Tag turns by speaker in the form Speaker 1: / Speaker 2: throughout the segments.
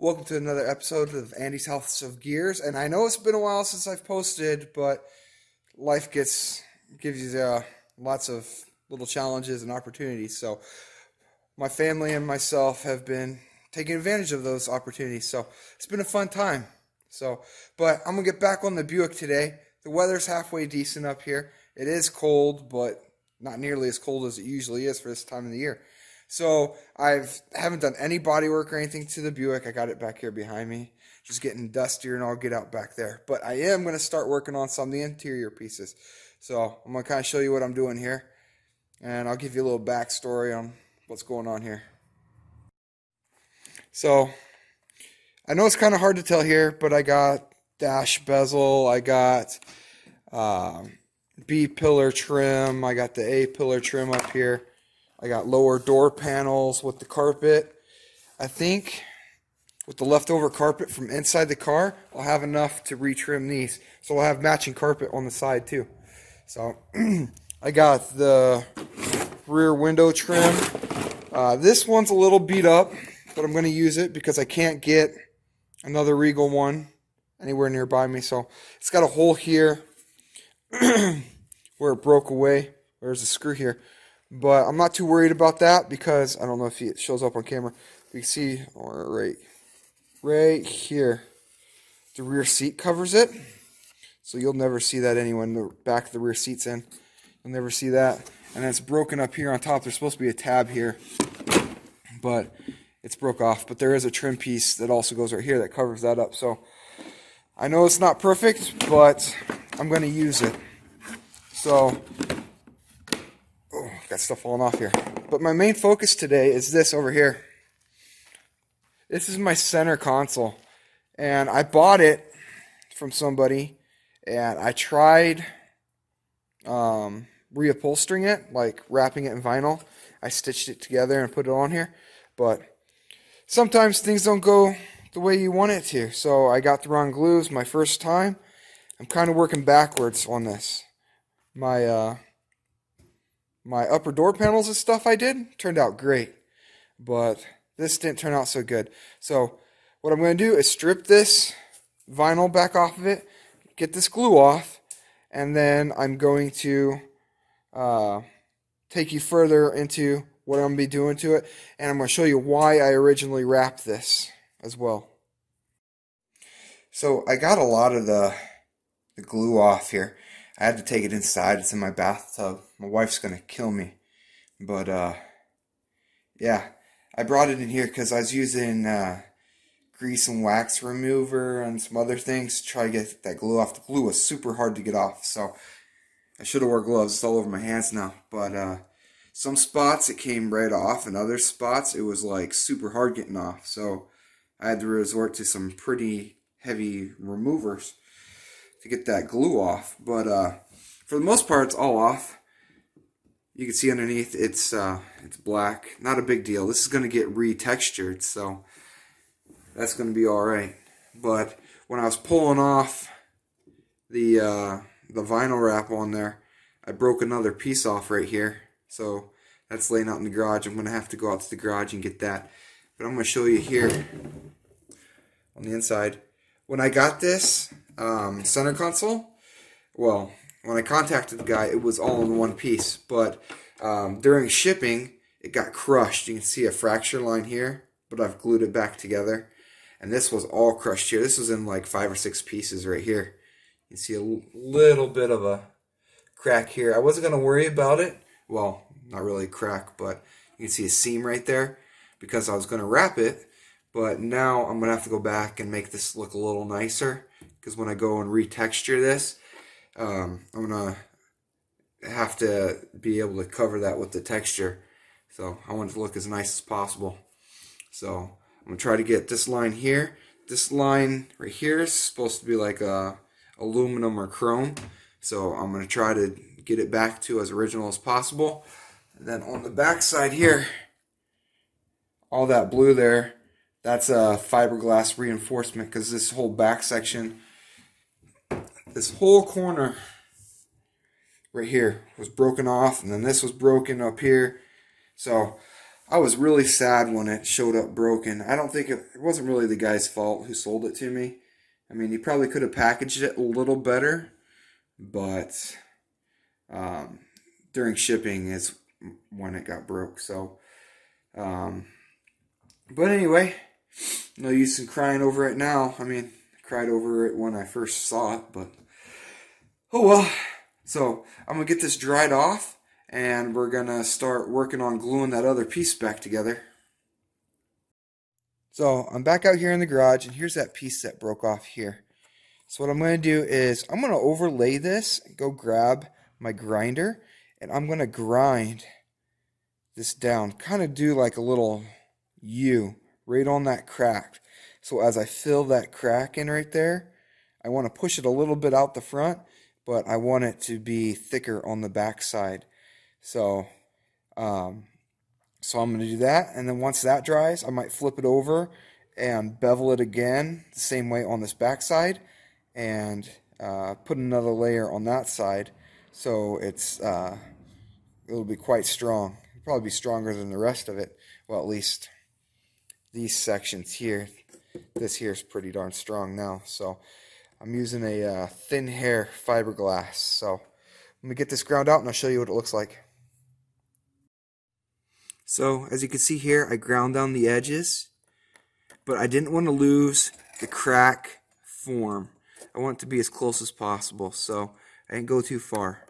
Speaker 1: Welcome to another episode of Andy's House of Gears. And I know it's been a while since I've posted, but life gives you lots of little challenges and opportunities. So my family and myself have been taking advantage of those opportunities. So it's been a fun time. But I'm gonna get back on the Buick today. The weather's halfway decent up here. It is cold, but not nearly as cold as it usually is for this time of the year. So I haven't done any body work or anything to the Buick. I got it back here behind me, just getting dustier, and I'll get out back there. But I am going to start working on some of the interior pieces. So I'm going to kind of show you what I'm doing here, and I'll give you a little backstory on what's going on here. So I know it's kind of hard to tell here, but I got dash bezel, I got B pillar trim, I got the A pillar trim up here. I got lower door panels with the carpet. I think with the leftover carpet from inside the car, I'll have enough to retrim these. So I'll have matching carpet on the side too. So I got the rear window trim. This one's a little beat up, but I'm going to use it because I can't get another Regal one anywhere nearby me. So it's got a hole here where it broke away. There's a screw here. But I'm not too worried about that because I don't know if it shows up on camera. You can see right here, the rear seat covers it. So you'll never see that anyway when the back of the rear seat's in. You'll never see that. And it's broken up here on top. There's supposed to be a tab here, but it's broke off. But there is a trim piece that also goes right here that covers that up. So I know it's not perfect, but I'm going to use it. So got stuff falling off here. But my main focus today is this over here. This is my center console. And I bought it from somebody. And I tried reupholstering it, like wrapping it in vinyl. I stitched it together and put it on here. But sometimes things don't go the way you want it to. So I got the wrong glues my first time. I'm kind of working backwards on this. My upper door panels and stuff I did turned out great, but this didn't turn out so good. So what I'm going to do is strip this vinyl back off of it, get this glue off, and then I'm going to take you further into what I'm going to be doing to it, and I'm going to show you why I originally wrapped this as well. So I got a lot of the glue off here. I had to take it inside. It's in my bathtub. My wife's going to kill me. But, yeah. I brought it in here because I was using grease and wax remover and some other things to try to get that glue off. The glue was super hard to get off. So, I should have wore gloves. It's all over my hands now. But, some spots it came right off. And other spots it was like super hard getting off. So, I had to resort to some pretty heavy removers to get that glue off, but for the most part, it's all off. You can see underneath it's black. Not a big deal. This is going to get retextured, so that's going to be all right. But when I was pulling off the vinyl wrap on there, I broke another piece off right here. So that's laying out in the garage. I'm going to have to go out to the garage and get that. But I'm going to show you here on the inside. When I got this center console, well, when I contacted the guy, it was all in one piece, but during shipping, it got crushed. You can see a fracture line here, but I've glued it back together, and this was all crushed here. This was in like 5 or 6 pieces right here. You can see a little bit of a crack here. I wasn't going to worry about it. Well, not really a crack, but you can see a seam right there because I was going to wrap it. But now I'm going to have to go back and make this look a little nicer, because when I go and retexture this, I'm going to have to be able to cover that with the texture. So I want it to look as nice as possible. So I'm going to try to get this line here. This line right here is supposed to be like aluminum or chrome. So I'm going to try to get it back to as original as possible. And then on the back side here, all that blue there, that's a fiberglass reinforcement, because this whole back section, this whole corner right here was broken off, and then this was broken up here. So I was really sad when it showed up broken. I don't think it wasn't really the guy's fault who sold it to me. I mean, he probably could have packaged it a little better, but um, during shipping is when it got broke. So, um, but anyway, no use in crying over it now. I mean, I cried over it when I first saw it, but oh well. So I'm gonna get this dried off, and we're gonna start working on gluing that other piece back together. So I'm back out here in the garage, and here's that piece that broke off here. So what I'm going to do is I'm going to overlay this, go grab my grinder, and I'm going to grind this down. Kind of do like a little U right on that crack. So as I fill that crack in right there, I want to push it a little bit out the front, but I want it to be thicker on the back side. So I'm going to do that, and then once that dries, I might flip it over and bevel it again the same way on this back side, and put another layer on that side, so it'll be quite strong. It'll probably be stronger than the rest of it. Well, at least these sections here. This here is pretty darn strong now. So I'm using a thin hair fiberglass. So let me get this ground out, and I'll show you what it looks like. So as you can see here, I ground down the edges, but I didn't want to lose the crack form. I want it to be as close as possible, so I didn't go too far.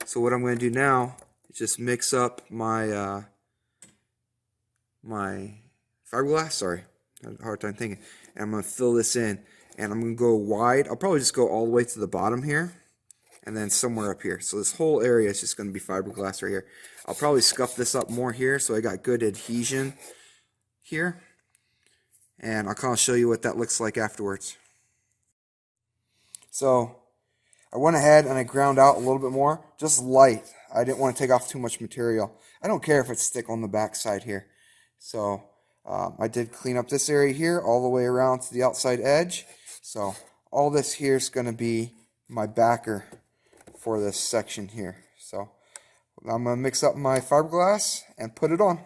Speaker 1: So what I'm going to do now is just mix up my my fiberglass. Sorry, I had a hard time thinking. And I'm going to fill this in, and I'm going to go wide. I'll probably just go all the way to the bottom here, and then somewhere up here. So this whole area is just going to be fiberglass right here. I'll probably scuff this up more here so I got good adhesion here. And I'll kind of show you what that looks like afterwards. So I went ahead and I ground out a little bit more, just light. I didn't want to take off too much material. I don't care if it's thick on the back side here. So I did clean up this area here all the way around to the outside edge. So all this here is going to be my backer for this section here. So I'm going to mix up my fiberglass and put it on.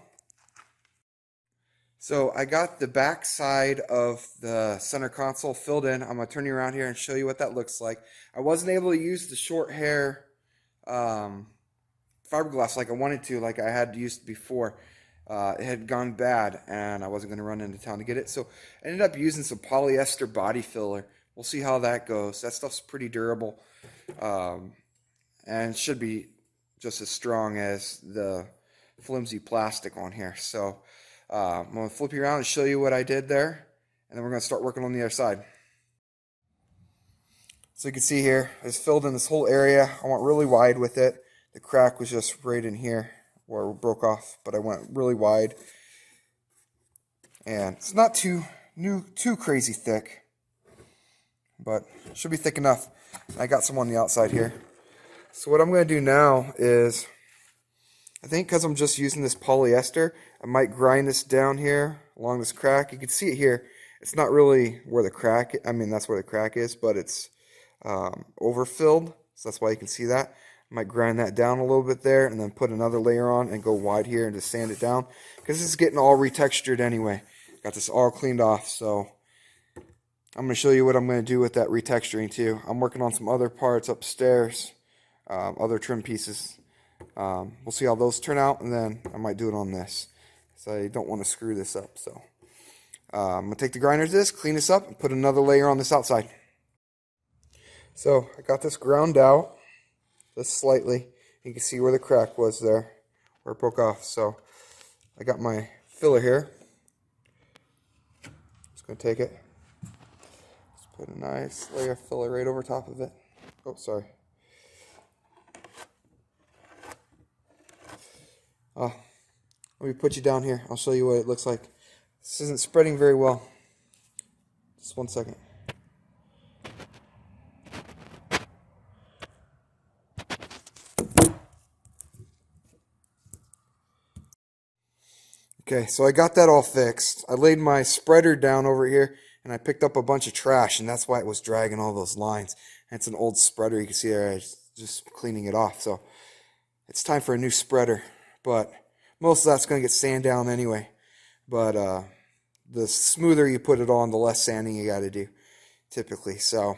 Speaker 1: So I got the back side of the center console filled in. I'm going to turn you around here and show you what that looks like. I wasn't able to use the short hair fiberglass like I wanted to, like I had used before. It had gone bad, and I wasn't going to run into town to get it. So I ended up using some polyester body filler. We'll see how that goes. That stuff's pretty durable, and should be just as strong as the flimsy plastic on here. So I'm going to flip you around and show you what I did there, and then we're going to start working on the other side. So you can see here, I just filled in this whole area. I went really wide with it. The crack was just right in here where it broke off, but I went really wide. And it's not too crazy thick, but it should be thick enough. I got some on the outside here. So what I'm going to do now is, I think because I'm just using this polyester, I might grind this down here along this crack. You can see it here. It's not really where the crack, I mean that's where the crack is, but it's overfilled, so that's why you can see that. I might grind that down a little bit there, and then put another layer on and go wide here and just sand it down, because this is getting all retextured anyway. Got this all cleaned off, so I'm going to show you what I'm going to do with that retexturing too. I'm working on some other parts upstairs, other trim pieces. We'll see how those turn out, and then I might do it on this, so I don't want to screw this up. So I'm going to take the grinder to this, clean this up, and put another layer on this outside. So I got this ground out just slightly. You can see where the crack was there, where it broke off. So I got my filler here. Just going to take it, just put a nice layer of filler right over top of it. Oh, sorry. Let me put you down here. I'll show you what it looks like. This isn't spreading very well. Just 1 second. Okay, so I got that all fixed. I laid my spreader down over here, and I picked up a bunch of trash, and that's why it was dragging all those lines. And it's an old spreader. You can see there, I was just cleaning it off. So it's time for a new spreader. But Most of that's going to get sand down anyway. But the smoother you put it on, the less sanding you got to do, typically. So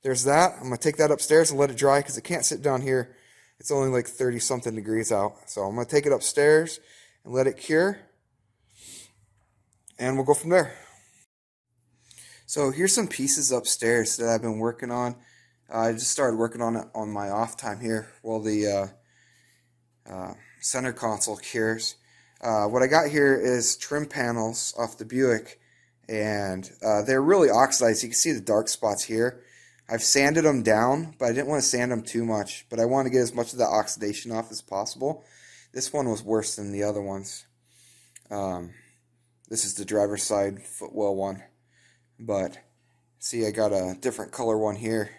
Speaker 1: there's that. I'm going to take that upstairs and let it dry because it can't sit down here. It's only like 30-something degrees out. So I'm going to take it upstairs and let it cure. And we'll go from there. So here's some pieces upstairs that I've been working on. I just started working on it on my off time here while the center console cures. What I got here is trim panels off the Buick, and they're really oxidized. You can see the dark spots here. I've sanded them down, but I didn't want to sand them too much, but I want to get as much of the oxidation off as possible. This one was worse than the other ones. This is the driver's side footwell one, but see, I got a different color one here,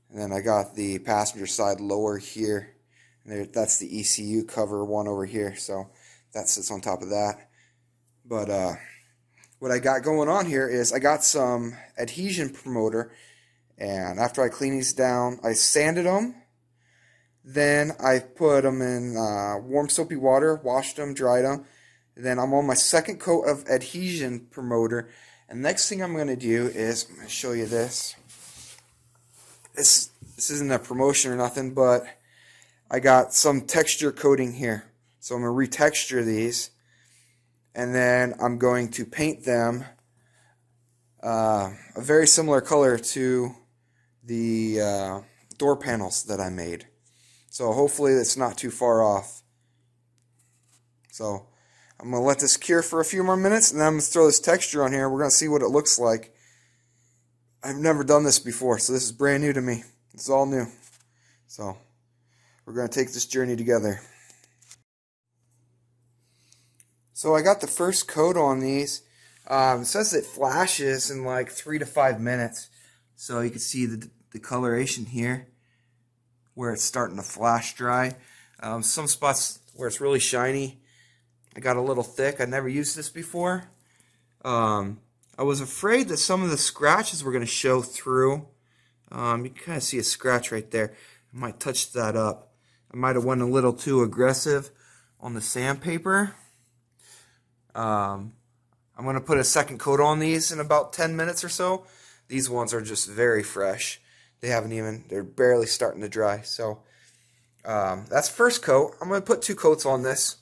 Speaker 1: and then I got the passenger side lower here, and there, that's the ECU cover one over here, so that sits on top of that. But what I got going on here is I got some adhesion promoter, and after I clean these down, I sanded them. Then I put them in warm soapy water, washed them, dried them. Then I'm on my second coat of adhesion promoter. And next thing I'm going to do is, I'm going to show you this. This isn't a promotion or nothing, but I got some texture coating here. So I'm going to retexture these. And then I'm going to paint them a very similar color to the door panels that I made. So hopefully it's not too far off. So I'm going to let this cure for a few more minutes, and then I'm going to throw this texture on here. We're going to see what it looks like. I've never done this before, so this is brand new to me. It's all new. So we're going to take this journey together. So I got the first coat on these. It says it flashes in like 3 to 5 minutes. So you can see the coloration here where it's starting to flash dry. Some spots where it's really shiny, I got a little thick. I never used this before. I was afraid that some of the scratches were going to show through. You can kind of see a scratch right there. I might touch that up. I might have went a little too aggressive on the sandpaper. I'm going to put a second coat on these in about 10 minutes or so. These ones are just very fresh. They're barely starting to dry. So that's first coat. I'm going to put 2 coats on this.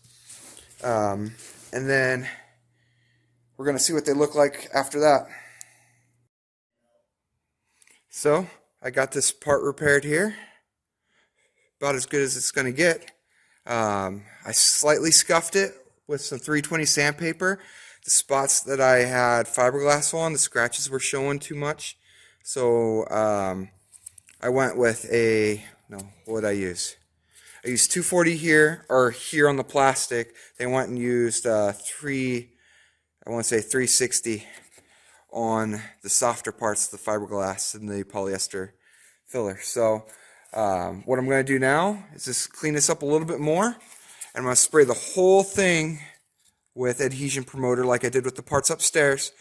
Speaker 1: And then we're going to see what they look like after that. So I got this part repaired here. About as good as it's going to get. I slightly scuffed it with some 320 sandpaper. The spots that I had fiberglass on, the scratches were showing too much. So I went with what did I use? I used 240 here, or here on the plastic. They went and used 360 on the softer parts of the fiberglass and the polyester filler. So what I'm going to do now is just clean this up a little bit more, and I'm going to spray the whole thing with adhesion promoter like I did with the parts upstairs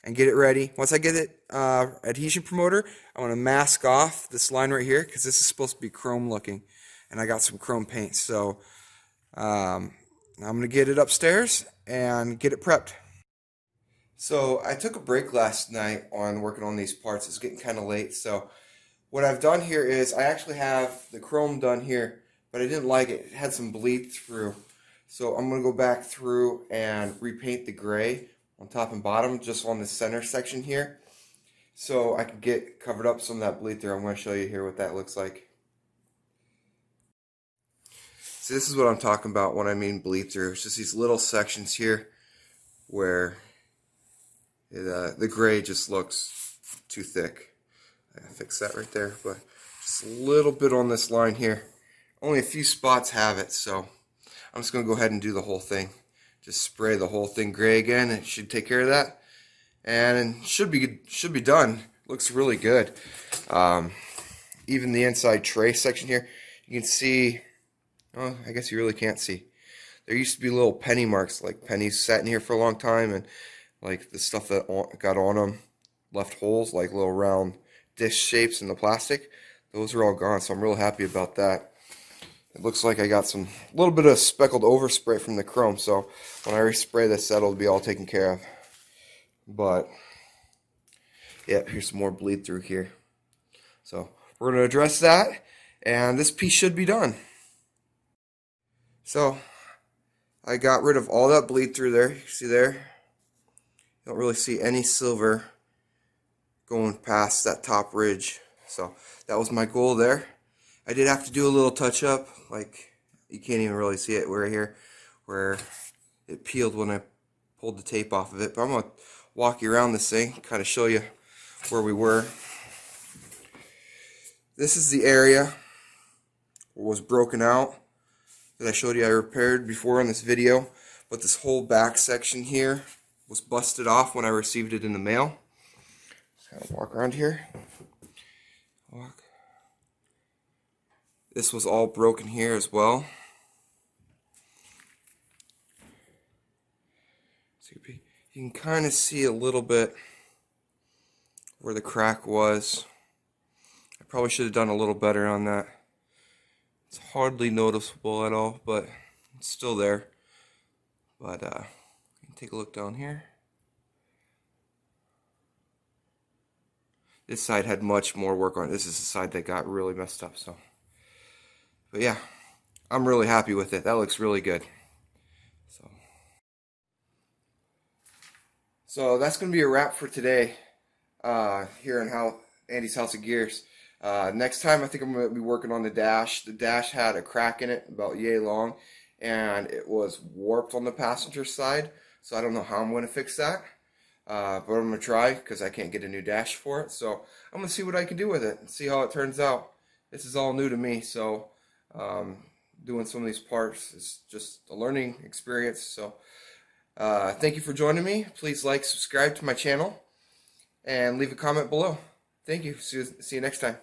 Speaker 1: and get it ready. Once I get it adhesion promoter, I want to mask off this line right here because this is supposed to be chrome looking, and I got some chrome paint. So I'm going to get it upstairs and get it prepped. So I took a break last night on working on these parts. It's getting kind of late. So what I've done here is I actually have the chrome done here, but I didn't like it. It had some bleed through. So I'm going to go back through and repaint the gray on top and bottom, just on the center section here, so I can get covered up some of that bleed through. I'm going to show you here what that looks like. So this is what I'm talking about when I mean bleed through. It's just these little sections here where the gray just looks too thick. I gotta fix that right there, but just a little bit on this line here. Only a few spots have it, so I'm just going to go ahead and do the whole thing. Just spray the whole thing gray again. It should take care of that, and it should be done. Looks really good. Even the inside tray section here, you can see. Oh, I guess you really can't see. There used to be little penny marks, like pennies sat in here for a long time, and like the stuff that got on them left holes, like little round dish shapes in the plastic. Those are all gone, so I'm real happy about that.
Speaker 2: It looks like I got some little bit of speckled overspray from the chrome, so when I respray this, that'll be all taken care of. But yeah, here's some more bleed through here. So we're going to address that, and this piece should be done. So I got rid of all that bleed through there. You see there? You don't really see any silver going past that top ridge. So that was my goal there. I did have to do a little touch up, like you can't even really see it right here where it peeled when I pulled the tape off of it. But I'm going to walk you around this thing, kind of show you where we were. This is the area where it was broken out that I showed you I repaired before in this video, but this whole back section here was busted off when I received it in the mail. Just kind of walk around here. Walk. This was all broken here as well. So you can kind of see a little bit where the crack was. I probably should have done a little better on that. It's hardly noticeable at all, but it's still there. But take a look down here. This side had much more work on it. This is the side that got really messed up. But yeah, I'm really happy with it. That looks really good. So that's going to be a wrap for today here in Andy's House of Gears. Next time I think I'm going to be working on the dash. The dash had a crack in it about yay long, and it was warped on the passenger side, so I don't know how I'm going to fix that. But I'm going to try because I can't get a new dash for it. So I'm going to see what I can do with it and see how it turns out. This is all new to me, so doing some of these parts is just a learning experience. So thank you for joining me. Please like, subscribe to my channel, and leave a comment below. Thank you. See you next time.